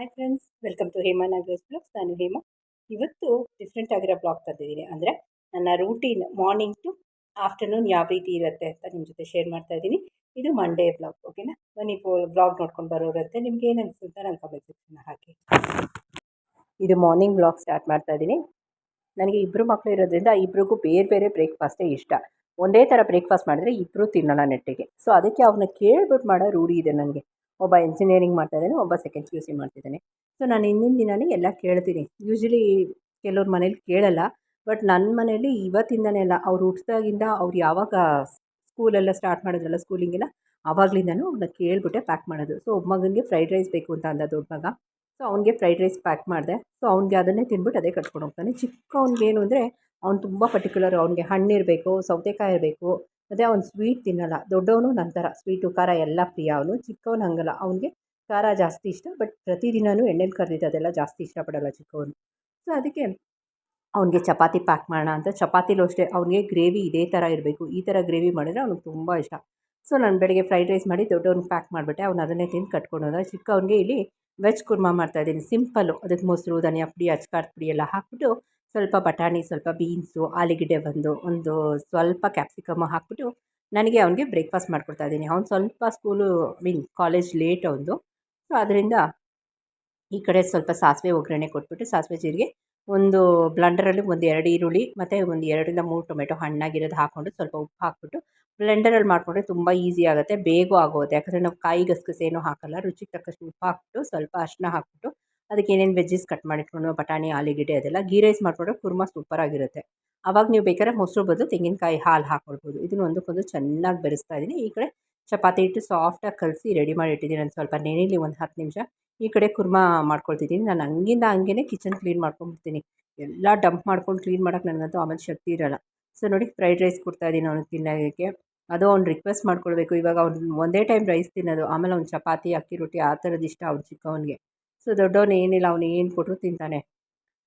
Hi friends, welcome to Hema Nagaraj blogs. ನಾನು ಹೇಮಾ. ಇವತ್ತು different ಆಗಿರೋ ಬ್ಲಾಗ್ ತಂದಿದ್ದೀನಿ. ಅಂದರೆ ನನ್ನ ರೂಟೀನ್ ಮಾರ್ನಿಂಗ್ ಟು ಆಫ್ಟರ್ನೂನ್ ಯಾವ ರೀತಿ ಇರುತ್ತೆ ಅಂತ ನಿಮ್ಮ ಜೊತೆ ಶೇರ್ ಮಾಡ್ತಾ ಇದ್ದೀನಿ. ಇದು ಮಂಡೇ ಬ್ಲಾಗ್, ಓಕೆನಾ? ಬನ್ನಿ ಬ್ಲಾಗ್ ನೋಡ್ಕೊಂಡು ಬರೋರಂತೆ. ನಿಮ್ಗೆ ಏನು ಅನಿಸುತ್ತೆ ನಾನು ಕಮೆಂಟ್ ಸೆಕ್ಷನ್ ಹಾಕಿ. ಇದು ಮಾರ್ನಿಂಗ್ ಬ್ಲಾಗ್ ಸ್ಟಾರ್ಟ್ ಮಾಡ್ತಾ ಇದ್ದೀನಿ. ನನಗೆ ಇಬ್ಬರು ಮಕ್ಕಳು ಇರೋದ್ರಿಂದ ಇಬ್ಬರಿಗೂ ಬೇರೆ ಬೇರೆ ಬ್ರೇಕ್ಫಾಸ್ಟೇ ಇಷ್ಟ. ಒಂದೇ ಥರ ಬ್ರೇಕ್ಫಾಸ್ಟ್ ಮಾಡಿದ್ರೆ ಇಬ್ಬರು ತಿನ್ನೋಲ್ಲ ನೆಟ್ಟಿಗೆ. ಸೊ ಅದಕ್ಕೆ ಅವ್ರನ್ನ ಕೇಳ್ಬಿಟ್ಟು ಮಾಡೋ ರೂಢಿ ಇದೆ ನನಗೆ. ಒಬ್ಬ ಇಂಜಿನಿಯರಿಂಗ್ ಮಾಡ್ತಾಯಿದ್ದಾನೆ, ಒಬ್ಬ ಸೆಕೆಂಡ್ PUC ಮಾಡ್ತಿದ್ದಾನೆ. ಸೊ ನಾನು ಹಿಂದಿನ ದಿನವೇ ಎಲ್ಲ ಕೇಳ್ತೀನಿ. ಯೂಶ್ವಲಿ ಕೆಲವ್ರ ಮನೇಲಿ ಕೇಳಲ್ಲ, ಬಟ್ ನನ್ನ ಮನೇಲಿ ಇವತ್ತಿಂದನೇ ಅಲ್ಲ, ಅವ್ರು ಹುಟ್ಟಿದಾಗಿಂದ ಅವ್ರು ಯಾವಾಗ ಸ್ಕೂಲೆಲ್ಲ ಸ್ಟಾರ್ಟ್ ಮಾಡಿದ್ರಲ್ಲ, ಸ್ಕೂಲಿಂಗೆಲ್ಲ ಆವಾಗಲಿಂದನೂ ಅವ್ರನ್ನ ಕೇಳ್ಬಿಟ್ಟೆ ಪ್ಯಾಕ್ ಮಾಡೋದು. ಸೊ ಒಬ್ಬ ಮಗನಿಗೆ ಫ್ರೈಡ್ ರೈಸ್ ಬೇಕು ಅಂತ ಅಂದ ದೊಡ್ಡ ಮಗ. ಸೊ ಅವ್ನಿಗೆ ಫ್ರೈಡ್ ರೈಸ್ ಪ್ಯಾಕ್ ಮಾಡಿದೆ. ಸೊ ಅವ್ನಿಗೆ ಅದನ್ನೇ ತಿಂದ್ಬಿಟ್ಟು ಅದೇ ಕಟ್ಕೊಂಡು ಹೋಗ್ತಾನೆ. ಚಿಕ್ಕವನಿಗೇನು ಅಂದರೆ ಅವ್ನು ತುಂಬ ಪರ್ಟಿಕ್ಯುಲರ್. ಅವ್ನಿಗೆ ಹಣ್ಣಿರಬೇಕು, ಸೌತೆಕಾಯಿ ಇರಬೇಕು, ಮತ್ತು ಅವ್ನು ಸ್ವೀಟ್ ತಿನ್ನಲ್ಲ. ದೊಡ್ಡವನು ನಂತರ ಸ್ವೀಟು ಖಾರ ಎಲ್ಲ ಪ್ರಿಯ. ಅವನು ಚಿಕ್ಕವನು ಹಂಗಲ್ಲ, ಅವನಿಗೆ ಖಾರ ಜಾಸ್ತಿ ಇಷ್ಟ. ಬಟ್ ಪ್ರತಿದಿನವೂ ಎಣ್ಣೆಲಿ ಕರೆದಿದ್ದು ಅದೆಲ್ಲ ಜಾಸ್ತಿ ಇಷ್ಟಪಡಲ್ಲ ಚಿಕ್ಕವನು. ಸೊ ಅದಕ್ಕೆ ಅವ್ನಿಗೆ ಚಪಾತಿ ಪ್ಯಾಕ್ ಮಾಡೋಣ ಅಂತ. ಚಪಾತಿಲೂ ಅಷ್ಟೇ ಅವ್ನಿಗೆ ಗ್ರೇವಿ ಇದೇ ಥರ ಇರಬೇಕು. ಈ ಥರ ಗ್ರೇವಿ ಮಾಡಿದ್ರೆ ಅವ್ನಿಗೆ ತುಂಬ ಇಷ್ಟ. ಸೊ ನಾನು ಬೆಳಗ್ಗೆ ಫ್ರೈಡ್ ರೈಸ್ ಮಾಡಿ ದೊಡ್ಡವ್ನಿಗೆ ಪ್ಯಾಕ್ ಮಾಡಿಬಿಟ್ಟೆ. ಅವ್ನು ಅದನ್ನೇ ತಿಂದು ಕಟ್ಕೊಂಡು ಹೋದ. ಚಿಕ್ಕವನಿಗೆ ಇಲ್ಲಿ ವೆಜ್ ಕುರ್ಮಾ ಮಾಡ್ತಾಯಿದ್ದೀನಿ, ಸಿಂಪಲ್ಲು. ಅದಕ್ಕೆ ಮೊಸರು, ಧನಿಯಾ ಪುಡಿ, ಅಚ್ಕಾರದ ಪುಡಿ ಎಲ್ಲ ಹಾಕ್ಬಿಟ್ಟು ಸ್ವಲ್ಪ ಬಟಾಣಿ, ಸ್ವಲ್ಪ ಬೀನ್ಸು, ಆಲೂಗೆಡ್ಡೆ ಒಂದು ಸ್ವಲ್ಪ ಕ್ಯಾಪ್ಸಿಕಮ್ ಹಾಕ್ಬಿಟ್ಟು ನನಗೆ ಅವನಿಗೆ ಬ್ರೇಕ್ಫಾಸ್ಟ್ ಮಾಡ್ಕೊಡ್ತಾಯಿದ್ದೀನಿ. ಅವ್ನು ಸ್ವಲ್ಪ ಕಾಲೇಜ್ ಲೇಟ್ ಅವನದು. ಸೊ ಅದರಿಂದ ಈ ಕಡೆ ಸ್ವಲ್ಪ ಸಾಸಿವೆ ಒಗ್ಗರಣೆ ಕೊಟ್ಬಿಟ್ಟು, ಸಾಸಿವೆ ಜೀರಿಗೆ ಒಂದು ಬ್ಲೆಂಡರಲ್ಲಿ 1-2 ಈರುಳ್ಳಿ ಮತ್ತು 2-3 ಟೊಮೆಟೊ ಹಣ್ಣಾಗಿರೋದು ಹಾಕ್ಕೊಂಡು ಸ್ವಲ್ಪ ಉಪ್ಪು ಹಾಕ್ಬಿಟ್ಟು ಬ್ಲೆಂಡರಲ್ಲಿ ಮಾಡಿಕೊಂಡ್ರೆ ತುಂಬ ಈಸಿ ಆಗುತ್ತೆ, ಬೇಗ ಆಗೋಗುತ್ತೆ. ಯಾಕಂದರೆ ನಾವು ಕಾಯಿ ಗಸಗಸೆ ಏನೂ ಹಾಕಲ್ಲ. ರುಚಿಗೆ ತಕ್ಕಷ್ಟು ಉಪ್ಪು ಹಾಕ್ಬಿಟ್ಟು ಸ್ವಲ್ಪ ಅರಿಶಿನ ಹಾಕ್ಬಿಟ್ಟು ಅದಕ್ಕೆ ಏನೇನು ವೆಜ್ಜೀಸ್ ಕಟ್ ಮಾಡಿಟ್ಕೊಂಡು ಬಟಾಣಿ, ಆಲೂಗೆಡ್ಡೆ ಅದೆಲ್ಲ ಗೀ ರೈಸ್ ಮಾಡಿಕೊಂಡ್ರೆ ಕುರ್ಮಾ ಸೂಪರಾಗಿರುತ್ತೆ. ಆವಾಗ ನೀವು ಬೇಕಾದ್ರೆ ಮೊಸರು ಬದಲು ತೆಂಗಿನಕಾಯಿ ಹಾಲು ಹಾಕ್ಕೊಳ್ಬೋದು. ಇದನ್ನು ಒಂದಕ್ಕೊಂದು ಚೆನ್ನಾಗಿ ಬೆರೆಸ್ತಾ ಇದ್ದೀನಿ. ಈ ಕಡೆ ಚಪಾತಿ ಹಿಟ್ಟು ಸಾಫ್ಟಾಗಿ ಕಲಸಿ ರೆಡಿ ಮಾಡಿ ಇಟ್ಟಿದ್ದೀನಿ. ನಾನು ಸ್ವಲ್ಪ ನೆನೆಯಲಿ ಒಂದು 10 ನಿಮಿಷ. ಈ ಕಡೆ ಕುರ್ಮಾ ಮಾಡ್ಕೊಳ್ತಿದ್ದೀನಿ. ನಾನು ಹಂಗಿಂದ ಹಂಗೇ ಕಿಚನ್ ಕ್ಲೀನ್ ಮಾಡ್ಕೊಂಡ್ಬಿಡ್ತೀನಿ. ಎಲ್ಲ ಡಂಪ್ ಮಾಡ್ಕೊಂಡು ಕ್ಲೀನ್ ಮಾಡೋಕ್ಕೆ ನನಗಂತೂ ಆಮೇಲೆ ಶಕ್ತಿ ಇರೋಲ್ಲ. ಸೊ ನೋಡಿ, ಫ್ರೈಡ್ ರೈಸ್ ಕೊಡ್ತಾಯಿದ್ದೀನಿ ಅವ್ನಿಗೆ ತಿನ್ನೋಕ್ಕೆ. ಅದು ಅವ್ನು ರಿಕ್ವೆಸ್ಟ್ ಮಾಡ್ಕೊಳ್ಬೇಕು. ಇವಾಗ ಅವ್ನು ಒಂದೇ ಟೈಮ್ ರೈಸ್ ತಿನ್ನೋದು, ಆಮೇಲೆ ಅವ್ನು ಚಪಾತಿ, ಅಕ್ಕಿ ರೊಟ್ಟಿ ಆ ಥರದ್ದು ಇಷ್ಟ ಅವ್ನು ಚಿಕ್ಕವನಿಗೆ. ಸೊ ದೊಡ್ಡವನು ಏನಿಲ್ಲ, ಅವ್ನು ಏನು ಕೊಟ್ಟರು ತಿಂತಾನೆ.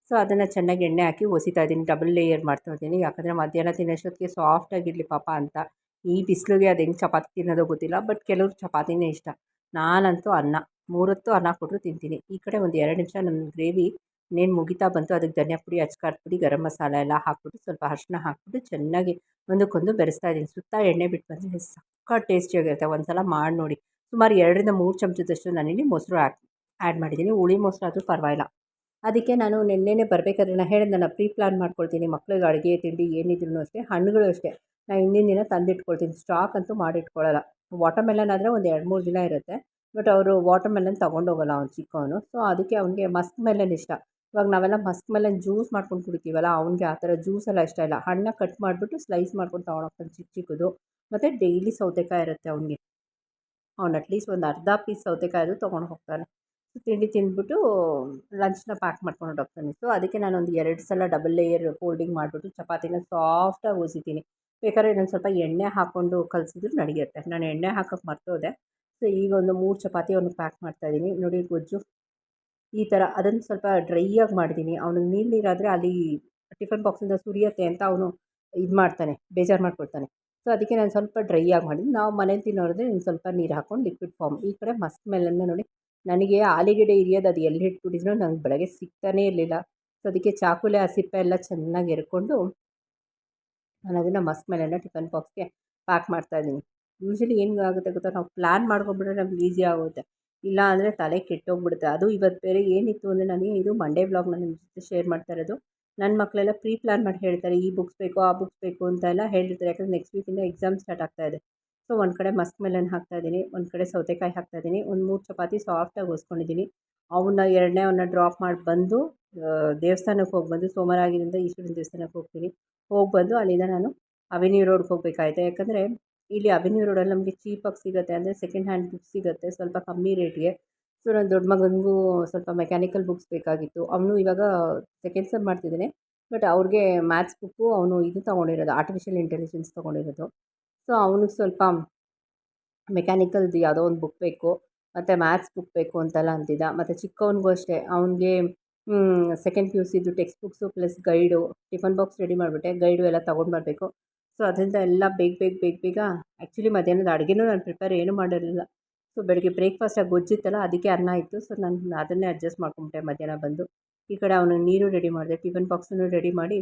ಸೊ ಅದನ್ನು ಚೆನ್ನಾಗಿ ಎಣ್ಣೆ ಹಾಕಿ ಒಸಿತಾ ಇದ್ದೀನಿ. ಡಬಲ್ ಲೇಯರ್ ಮಾಡ್ತಾ ಇದ್ದೀನಿ. ಯಾಕಂದರೆ ಮಧ್ಯಾಹ್ನ ತಿನ್ನೋಷ್ಟೊತ್ತಿಗೆ ಸಾಫ್ಟಾಗಿರಲಿ ಪಾಪ ಅಂತ. ಈ ಬಿಸಿಲಿಗೆ ಅದು ಹೆಂಗೆ ಚಪಾತಿ ತಿನ್ನೋದೋ ಗೊತ್ತಿಲ್ಲ, ಬಟ್ ಕೆಲವ್ರು ಚಪಾತಿನೇ ಇಷ್ಟ. ನಾನಂತೂ ಅನ್ನ, 3 ಹೊತ್ತು ಅನ್ನ ಕೊಟ್ಟರು ತಿಂತೀನಿ. ಈ ಕಡೆ ಒಂದು 2 ನಿಮಿಷ ನನ್ನ ಗ್ರೇವಿ ಇನ್ನೇನು ಮುಗಿತಾ ಬಂತು. ಅದಕ್ಕೆ ಧನಿಯಾ ಪುಡಿ, ಅಚ್ಕಾರದ ಪುಡಿ, ಗರಂ ಮಸಾಲ ಎಲ್ಲ ಹಾಕ್ಬಿಟ್ಟು ಸ್ವಲ್ಪ ಅರಿಶಿನ ಹಾಕ್ಬಿಟ್ಟು ಚೆನ್ನಾಗಿ ಒಂದಕ್ಕೊಂದು ಬೆರೆಸ್ತಾ ಇದ್ದೀನಿ. ಸುತ್ತ ಎಣ್ಣೆ ಬಿಟ್ಟು ಬಂದರೆ ಸಕ್ಕ ಟೇಸ್ಟಿಯಾಗಿರುತ್ತೆ. ಒಂದು ಸಲ ಮಾಡಿ ನೋಡಿ. ಸುಮಾರು 2-3 ಚಮಚದಷ್ಟು ನಾನಿಲ್ಲಿ ಮೊಸರು ಆ್ಯಡ್ ಮಾಡಿದ್ದೀನಿ. ಹುಳಿ ಮೊಸರಾದರೂ ಪರವಾಗಿಲ್ಲ. ಅದಕ್ಕೆ ನಾನು ನೆನ್ನೆನೇ ಬರಬೇಕಾದ್ರೆ ನಾನು ಹೇಳಿದ್ನಲ್ಲ, ಪ್ರೀ ಪ್ಲ್ಯಾನ್ ಮಾಡ್ಕೊಳ್ತೀನಿ. ಮಕ್ಳಿಗೆ ಅಡುಗೆ ತಿಂಡಿ ಏನಿದ್ರೂ ಅಷ್ಟೇ, ಹಣ್ಣುಗಳು ಅಷ್ಟೇ ನಾನು ಹಿಂದಿನ ದಿನ ತಂದಿಟ್ಕೊಳ್ತೀನಿ. ಸ್ಟಾಕ್ ಅಂತೂ ಮಾಡಿಟ್ಕೊಳ್ಳಲ್ಲ. ವಾಟರ್ಮೆಲನ್ ಆದರೆ ಒಂದು 2-3 ದಿನ ಇರುತ್ತೆ. ಬಟ್ ಅವರು ವಾಟರ್ಮೆಲನ್ ತೊಗೊಂಡೋಗಲ್ಲ ಅವ್ನು ಚಿಕ್ಕವನು. ಸೊ ಅದಕ್ಕೆ ಅವನಿಗೆ ಮಸ್ಕ್ ಮೆಲನ್ ಇಷ್ಟ. ಇವಾಗ ನಾವೆಲ್ಲ ಮಸ್ಕ್ ಮೆಲನ್ ಜ್ಯೂಸ್ ಮಾಡ್ಕೊಂಡು ಕುಡಿತೀವಲ್ಲ, ಅವ್ನಿಗೆ ಆ ಥರ ಜ್ಯೂಸೆಲ್ಲ ಇಷ್ಟ ಇಲ್ಲ. ಹಣ್ಣನ್ನ ಕಟ್ ಮಾಡಿಬಿಟ್ಟು ಸ್ಲೈಸ್ ಮಾಡ್ಕೊಂಡು ತೊಗೊಂಡೋಗ್ತಾನೆ ಚಿಕ್ಕದು. ಮತ್ತು ಡೈಲಿ ಸೌತೆಕಾಯಿ ಇರುತ್ತೆ ಅವನಿಗೆ. ಅವ್ನು ಅಟ್ಲೀಸ್ಟ್ ಒಂದು ಅರ್ಧ ಪೀಸ್ ಸೌತೆಕಾಯಿದು ತೊಗೊಂಡು ಹೋಗ್ತಾನೆ. ತಿಂಡಿ ತಿಂದ್ಬಿಟ್ಟು ಲಂಚ್ನ ಪ್ಯಾಕ್ ಮಾಡ್ಕೊಂಡು ಹೊರಟೋಗ್ತಾನೆ. ಸೊ ಅದಕ್ಕೆ ನಾನೊಂದು 2 ಸಲ ಡಬಲ್ ಲೇಯರ್ ಫೋಲ್ಡಿಂಗ್ ಮಾಡಿಬಿಟ್ಟು ಚಪಾತಿನ ಸಾಫ್ಟಾಗಿ ಒಸಿತೀನಿ. ಬೇಕಾದ್ರೆ ಇನ್ನೊಂದು ಸ್ವಲ್ಪ ಎಣ್ಣೆ ಹಾಕ್ಕೊಂಡು ಕಲಸಿದ್ರು ನಡೆಯುತ್ತೆ. ನಾನು ಎಣ್ಣೆ ಹಾಕೋಕ್ಕೆ ಮರ್ತೋದೆ. ಸೊ ಈಗ ಒಂದು 3 ಚಪಾತಿ ಅವ್ನಿಗೆ ಪ್ಯಾಕ್ ಮಾಡ್ತಾಯಿದ್ದೀನಿ. ನೋಡಿ ಗೊಜ್ಜು ಈ ಥರ ಅದನ್ನು ಸ್ವಲ್ಪ ಡ್ರೈಯಾಗಿ ಮಾಡಿದ್ದೀನಿ. ಅವ್ನಿಗೆ ನೀರಾದರೆ ಅಲ್ಲಿ ಟಿಫನ್ ಬಾಕ್ಸಿಂದ ಸುರಿಯುತ್ತೆ ಅಂತ ಅವನು ಇದು ಮಾಡ್ತಾನೆ, ಬೇಜಾರು ಮಾಡ್ಕೊಳ್ತಾನೆ. ಸೊ ಅದಕ್ಕೆ ನಾನು ಸ್ವಲ್ಪ ಡ್ರೈಯಾಗಿ ಮಾಡಿದ್ದೀನಿ. ನಾವು ಮನೇಲಿ ತಿನ್ನೋರಿದ್ರೆ ಇನ್ನು ಸ್ವಲ್ಪ ನೀರು ಹಾಕ್ಕೊಂಡು ಲಿಕ್ವಿಡ್ ಫಾರ್ಮ್. ಈ ಕಡೆ ಮಸ್ಕ್ ಮೆಲನ್ನ ನೋಡಿ, ನನಗೆ ಆಲೂಗೆಡ್ಡೆ ಇರಿಯೋದು ಅದು ಎಲ್ಲಿ ಇಟ್ಬಿಟ್ಟಿದ್ನೋ ನಂಗೆ ಬೆಳಗ್ಗೆ ಸಿಗ್ತಾನೇ ಇರಲಿಲ್ಲ. ಸೊ ಅದಕ್ಕೆ ಚಾಕುಲೆ ಆ ಸಿಪ್ಪೆ ಎಲ್ಲ ಚೆನ್ನಾಗಿ ಎರ್ಕೊಂಡು ನಾನು ಅದನ್ನು ಮಸ್ಕ್ ಮೆಲನ್ನ ಟಿಫನ್ ಬಾಕ್ಸ್ಗೆ ಪ್ಯಾಕ್ ಮಾಡ್ತಾಯಿದ್ದೀನಿ. ಯೂಶ್ವಲಿ ಏನು ಆಗುತ್ತೆ ಗೊತ್ತಾ, ನಾವು ಪ್ಲ್ಯಾನ್ ಮಾಡ್ಕೊಂಡ್ಬಿಟ್ರೆ ನಮ್ಗೆ ಈಸಿ ಆಗುತ್ತೆ. ಇಲ್ಲ ಅಂದರೆ ತಲೆ ಕೆಟ್ಟೋಗ್ಬಿಡುತ್ತೆ. ಅದು ಇವತ್ತು ಬೇರೆ ಏನಿತ್ತು ಅಂದರೆ, ನನಗೆ ಇದು ಮಂಡೇ ವ್ಲಾಗ್ನ ನಿಮ್ಮ ಜೊತೆ ಶೇರ್ ಮಾಡ್ತಾ ಇರೋದು. ನನ್ನ ಮಕ್ಕಳೆಲ್ಲ ಪ್ರೀ ಪ್ಲ್ಯಾನ್ ಮಾಡಿ ಹೇಳ್ತಾರೆ, ಈ ಬುಕ್ಸ್ ಬೇಕು, ಆ ಬುಕ್ಸ್ ಬೇಕು ಅಂತ ಎಲ್ಲ ಹೇಳಿರ್ತಾರೆ. ಯಾಕಂದರೆ ನೆಕ್ಸ್ಟ್ ವೀಕಿಂದ ಎಕ್ಸಾಮ್ ಸ್ಟಾರ್ಟ್ ಆಗ್ತಾಯಿದೆ. ಸೊ ಒಂದು ಕಡೆ ಮಸ್ಕ್ ಮೆಲನ್ ಹಾಕ್ತಾಯಿದ್ದೀನಿ, ಒಂದು ಕಡೆ ಸೌತೆಕಾಯಿ ಹಾಕ್ತಾಯಿದ್ದೀನಿ, ಒಂದು 3 ಚಪಾತಿ ಸಾಫ್ಟಾಗಿ ಒಸ್ಕೊಂಡಿದ್ದೀನಿ. ಎರಡನೇವನ್ನ ಡ್ರಾಪ್ ಮಾಡಿ ಬಂದು ದೇವಸ್ಥಾನಕ್ಕೆ ಹೋಗಿ ಬಂದು, ಸೋಮವಾರ ಆಗಿದ್ದರಿಂದ ಈಶ್ವರನ ದೇವಸ್ಥಾನಕ್ಕೆ ಹೋಗ್ತೀನಿ. ಹೋಗಿ ಬಂದು ಅಲ್ಲಿಂದ ನಾನು ಅವೆನ್ಯೂ ರೋಡ್ಗೆ ಹೋಗಬೇಕಾಯ್ತು. ಯಾಕಂದರೆ ಇಲ್ಲಿ ಅವೆನ್ಯೂ ರೋಡಲ್ಲಿ ನಮಗೆ ಚೀಪಾಗಿ ಸಿಗುತ್ತೆ. ಅಂದರೆ ಸೆಕೆಂಡ್ ಹ್ಯಾಂಡ್ ಬುಕ್ಸ್ ಸಿಗುತ್ತೆ ಸ್ವಲ್ಪ ಕಮ್ಮಿ ರೇಟ್ಗೆ. ಸೊ ನನ್ನ ದೊಡ್ಡ ಮಗನಿಗೂ ಸ್ವಲ್ಪ ಮೆಕ್ಯಾನಿಕಲ್ ಬುಕ್ಸ್ ಬೇಕಾಗಿತ್ತು. ಅವನು ಇವಾಗ ಸೆಕೆಂಡ್ ಸೆಮ್ ಮಾಡ್ತಿದ್ದಾನೆ. ಬಟ್ ಅವ್ರಿಗೆ ಮ್ಯಾಥ್ಸ್ ಬುಕ್ಕು ಅವನು ಇದು ತೊಗೊಂಡಿರೋದು, ಆರ್ಟಿಫಿಷಿಯಲ್ ಇಂಟೆಲಿಜೆನ್ಸ್ ತೊಗೊಂಡಿರೋದು. ಸೊ ಅವನಿಗೆ ಸ್ವಲ್ಪ ಮೆಕ್ಯಾನಿಕಲ್ದು ಯಾವುದೋ ಒಂದು ಬುಕ್ ಬೇಕು, ಮತ್ತು ಮ್ಯಾಥ್ಸ್ ಬುಕ್ ಬೇಕು ಅಂತೆಲ್ಲ ಅಂತಿದ್ದ. ಮತ್ತು ಚಿಕ್ಕವನಿಗೂ ಅಷ್ಟೇ, ಅವನಿಗೆ ಸೆಕೆಂಡ್ PUCದು text books plus guide, tiffin box ready ಮಾಡಿಬಿಟ್ಟೆ, ಗೈಡು ಎಲ್ಲ ತೊಗೊಂಡು ಬರಬೇಕು. ಸೊ ಅದರಿಂದ ಎಲ್ಲ ಬೇಗ ಆ್ಯಕ್ಚುಲಿ ಮಧ್ಯಾಹ್ನದ ಅಡುಗೆನೂ ನಾನು ಪ್ರಿಪೇರ್ ಏನೂ ಮಾಡಿರಲಿಲ್ಲ. ಸೊ ಬೆಳಗ್ಗೆ ಬ್ರೇಕ್ಫಾಸ್ಟಾಗಿ ಗೊಜ್ಜಿತ್ತಲ್ಲ ಅದಕ್ಕೆ ಅನ್ನ ಇತ್ತು. ಸೊ ನಾನು ಅದನ್ನೇ ಅಡ್ಜಸ್ಟ್ ಮಾಡ್ಕೊಂಬಿಟ್ಟೆ ಮಧ್ಯಾಹ್ನ ಬಂದು. ಈ ಕಡೆ ಅವನಿಗೆ ನೀರು ರೆಡಿ ಮಾಡಿದೆ, ಟಿಫನ್ ಬಾಕ್ಸನ್ನು ರೆಡಿ ಮಾಡಿ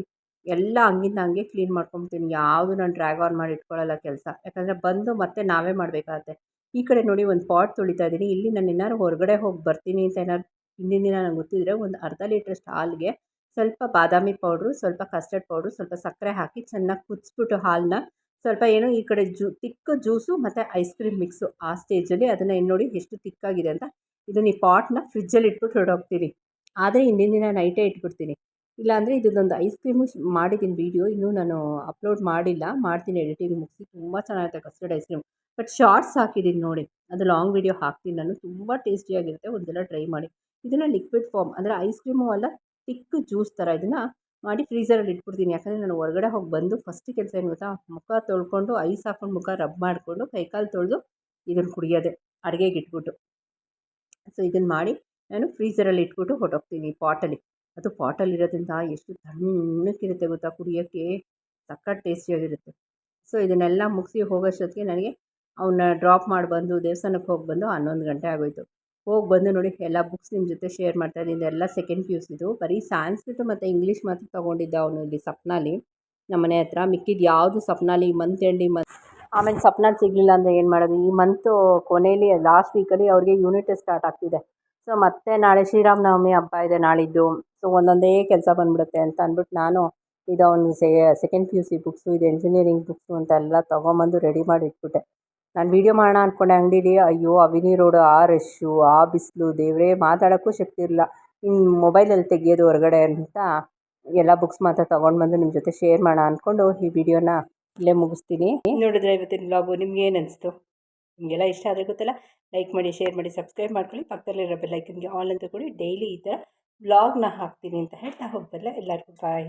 ಎಲ್ಲ ಹಂಗಿಂದ ಹಂಗೆ ಕ್ಲೀನ್ ಮಾಡ್ಕೊಂಬಿಡ್ತೀನಿ. ಯಾವುದು ನಾನು ಡ್ರ್ಯಾಗ್ ಆನ್ ಮಾಡಿ ಇಟ್ಕೊಳ್ಳಲ್ಲ ಕೆಲಸ, ಯಾಕಂದರೆ ಬಂದು ಮತ್ತೆ ನಾವೇ ಮಾಡಬೇಕಾಗತ್ತೆ. ಈ ಕಡೆ ನೋಡಿ ಒಂದು ಪಾಟ್ ತೊಳಿತಾ ಇದ್ದೀನಿ. ಇಲ್ಲಿ ನಾನು ಏನಾದ್ರು ಹೊರಗಡೆ ಹೋಗಿ ಬರ್ತೀನಿ ಅಂತ ಏನಾದ್ರು ಹಿಂದಿನ ದಿನ ನಂಗೆ ಗೊತ್ತಿದ್ದರೆ ಒಂದು ಅರ್ಧ ಲೀಟ್ರಷ್ಟು ಹಾಲಿಗೆ ಸ್ವಲ್ಪ ಬಾದಾಮಿ ಪೌಡ್ರು, ಸ್ವಲ್ಪ ಕಸ್ಟರ್ಡ್ ಪೌಡ್ರು, ಸ್ವಲ್ಪ ಸಕ್ಕರೆ ಹಾಕಿ ಚೆನ್ನಾಗಿ ಕುದಿಸ್ಬಿಟ್ಟು ಹಾಲನ್ನ ಸ್ವಲ್ಪ ಏನು ಈ ಕಡೆ ತಿಕ್ಕು ಜ್ಯೂಸು ಮತ್ತು ಐಸ್ ಕ್ರೀಮ್ ಮಿಕ್ಸು ಆ ಸ್ಟೇಜಲ್ಲಿ ಅದನ್ನು ಇನ್ನು ನೋಡಿ ಎಷ್ಟು ತಿಕ್ಕಾಗಿದೆ ಅಂತ. ಇದನ್ನು ಈ ಪಾಟ್ನ ಫ್ರಿಜ್ಜಲ್ಲಿ ಇಟ್ಬಿಟ್ಟು ಹೊರಡೋಗ್ತೀನಿ. ಆದರೆ ಹಿಂದಿನ ದಿನ ನೈಟೇ ಇಟ್ಬಿಡ್ತೀನಿ. ಇಲ್ಲಾಂದರೆ ಇದೊಂದು ಐಸ್ ಕ್ರೀಮು ಮಾಡಿದ್ದೀನಿ ವೀಡಿಯೋ, ಇನ್ನೂ ನಾನು ಅಪ್ಲೋಡ್ ಮಾಡಿಲ್ಲ, ಮಾಡ್ತೀನಿ ಎಡಿಟಿಂಗ್ ಮುಗಿಸಿ. ತುಂಬ ಚೆನ್ನಾಗಿರುತ್ತೆ custard ice cream. But shorts ಹಾಕಿದ್ದೀನಿ ನೋಡಿ, ಅದು ಲಾಂಗ್ ವೀಡಿಯೋ ಹಾಕ್ತೀನಿ ನಾನು. ತುಂಬ ಟೇಸ್ಟಿಯಾಗಿರುತ್ತೆ, ಒಂದ್ಸಲ ಟ್ರೈ ಮಾಡಿ. ಇದನ್ನು ಲಿಕ್ವಿಡ್ ಫಾರ್ಮ್ ಅಂದರೆ ಐಸ್ ಕ್ರೀಮು ಅಲ್ಲ, ತಿಕ್ ಜ್ಯೂಸ್ ಥರ ಇದನ್ನು ಮಾಡಿ ಫ್ರೀಝರಲ್ಲಿ ಇಟ್ಬಿಡ್ತೀನಿ. ಯಾಕಂದರೆ ನಾನು ಹೊರಗಡೆ ಹೋಗಿ ಬಂದು ಫಸ್ಟ್ ಕೆಲಸ ಏನು ಗೊತ್ತಾ, ಮುಖ ತೊಳ್ಕೊಂಡು ಐಸ್ ಹಾಕ್ಕೊಂಡು ಮುಖ ರಬ್ ಮಾಡಿಕೊಂಡು ಕೈಕಾಲು ತೊಳೆದು ಇದನ್ನು ಕುಡಿಯೋದೆ ಅಡುಗೆಗೆ ಇಟ್ಬಿಟ್ಟು. ಸೊ ಇದನ್ನು ಮಾಡಿ ನಾನು ಫ್ರೀಝರಲ್ಲಿ ಇಟ್ಬಿಟ್ಟು ಹೊರಟೋಗ್ತೀನಿ ಪಾಟಲ್ಲಿ. ಅದು ಪಾಟಲ್ಲಿರೋದ್ರಿಂದ ಎಷ್ಟು ತಣ್ಣಕ್ಕಿರುತ್ತೆ ಗೊತ್ತಾ, ಕುಡಿಯೋಕ್ಕೆ ಸಖತ್ ಟೇಸ್ಟಿಯಾಗಿರುತ್ತೆ. ಸೊ ಇದನ್ನೆಲ್ಲ ಮುಗಿಸಿ ಹೋಗೋಷ್ಟೊತ್ತಿಗೆ ನನಗೆ ಅವನ್ನ ಡ್ರಾಪ್ ಮಾಡಿ ಬಂದು ದೇವಸ್ಥಾನಕ್ಕೆ ಹೋಗಿ ಬಂದು 11 ಗಂಟೆ ಆಗೋಯಿತು. ಹೋಗಿ ಬಂದು ನೋಡಿ ಎಲ್ಲ ಬುಕ್ಸ್ ನಿಮ್ಮ ಜೊತೆ ಶೇರ್ ಮಾಡ್ತಾಯಿದ್ದೀನಿ. ಇದೆಲ್ಲ ಸೆಕೆಂಡ್ ಪಿ ಯು ಸಿದು. ಬರೀ ಸಾಂಸ್ಕ್ರಿಟ್ ಮತ್ತು ಇಂಗ್ಲೀಷ್ ಮಾತ್ರ ತೊಗೊಂಡಿದ್ದ ಅವನು ಇಲ್ಲಿ ಸಪ್ನಾಲಿ ನಮ್ಮ ಮನೆ ಹತ್ರ. ಮಿಕ್ಕಿದ್ದು ಯಾವುದು ಸಪ್ನಾಲಿ ಮಂತ್ ಎಂಡಿ ಆಮೇಲೆ ಸಪ್ನಾಲಿ ಸಿಗಲಿಲ್ಲ ಅಂದರೆ ಏನು ಮಾಡೋದು. ಈ ಮಂತು ಕೊನೆಯಲ್ಲಿ ಲಾಸ್ಟ್ ವೀಕಲ್ಲಿ ಅವ್ರಿಗೆ ಯೂನಿಟ್ ಟೆಸ್ಟ್ ಸ್ಟಾರ್ಟ್ ಆಗ್ತಿದೆ. ಸೊ ಮತ್ತೆ ನಾಳೆ ಶ್ರೀರಾಮನವಮಿ ಹಬ್ಬ ಇದೆ ನಾಳಿದ್ದು. ಸೊ ಒಂದೊಂದೇ ಕೆಲಸ ಬಂದ್ಬಿಡುತ್ತೆ ಅಂತ ಅಂದ್ಬಿಟ್ಟು ನಾನು ಇದು ಅವನು second P U C books, ಇದು ಎಂಜಿನಿಯರಿಂಗ್ ಬುಕ್ಸು ಅಂತೆಲ್ಲ ತೊಗೊಂಬಂದು ರೆಡಿ ಮಾಡಿ ಇಟ್ಬಿಟ್ಟೆ. ನಾನು ವೀಡಿಯೋ ಮಾಡೋಣ ಅಂದ್ಕೊಂಡೆ ಅಂಗಡೀಲಿ, ಅಯ್ಯೋ ಅವಿನಿ ರೋಡು ಆ ರಶ್ಶು ಆ ಬಿಸಿಲು ದೇವರೇ, ಮಾತಾಡೋಕ್ಕೂ ಶಕ್ತಿ ಇರಲಿಲ್ಲ, ಇನ್ನು ಮೊಬೈಲಲ್ಲಿ ತೆಗಿಯೋದು ಹೊರಗಡೆ ಅಂತ ಎಲ್ಲ ಬುಕ್ಸ್ ಮಾತ್ರ ತೊಗೊಂಡು ಬಂದು ನಿಮ್ಮ ಜೊತೆ ಶೇರ್ ಮಾಡೋಣ ಅಂದ್ಕೊಂಡು ಈ ವಿಡಿಯೋನ ಇಲ್ಲೇ ಮುಗಿಸ್ತೀನಿ. ನೋಡಿದ್ರೆ ಇವತ್ತಿನ ಬ್ಲಾಗು ನಿಮ್ಗೆ ಏನು ಅನಿಸ್ತು? ನಿಮಗೆಲ್ಲ ಇಷ್ಟ ಆದರೆ ಗೊತ್ತಲ್ಲ, ಲೈಕ್ ಮಾಡಿ, ಶೇರ್ ಮಾಡಿ, ಸಬ್ಸ್ಕ್ರೈಬ್ ಮಾಡ್ಕೊಳ್ಳಿ. ಪಕ್ಕದಲ್ಲಿರೋ ಬೆಲ್ ಐಕನ್ಗೆ ಆಲ್ ಅಂತ ಕೊಡಿ. ಡೈಲಿ ಈ ಥರ ಬ್ಲಾಗ್ನ ಹಾಕ್ತೀನಿ ಅಂತ ಹೇಳ್ತಾ ಹೋಗ್ಬರಲ್ಲ. ಎಲ್ಲರಿಗೂ ಬಾಯ್.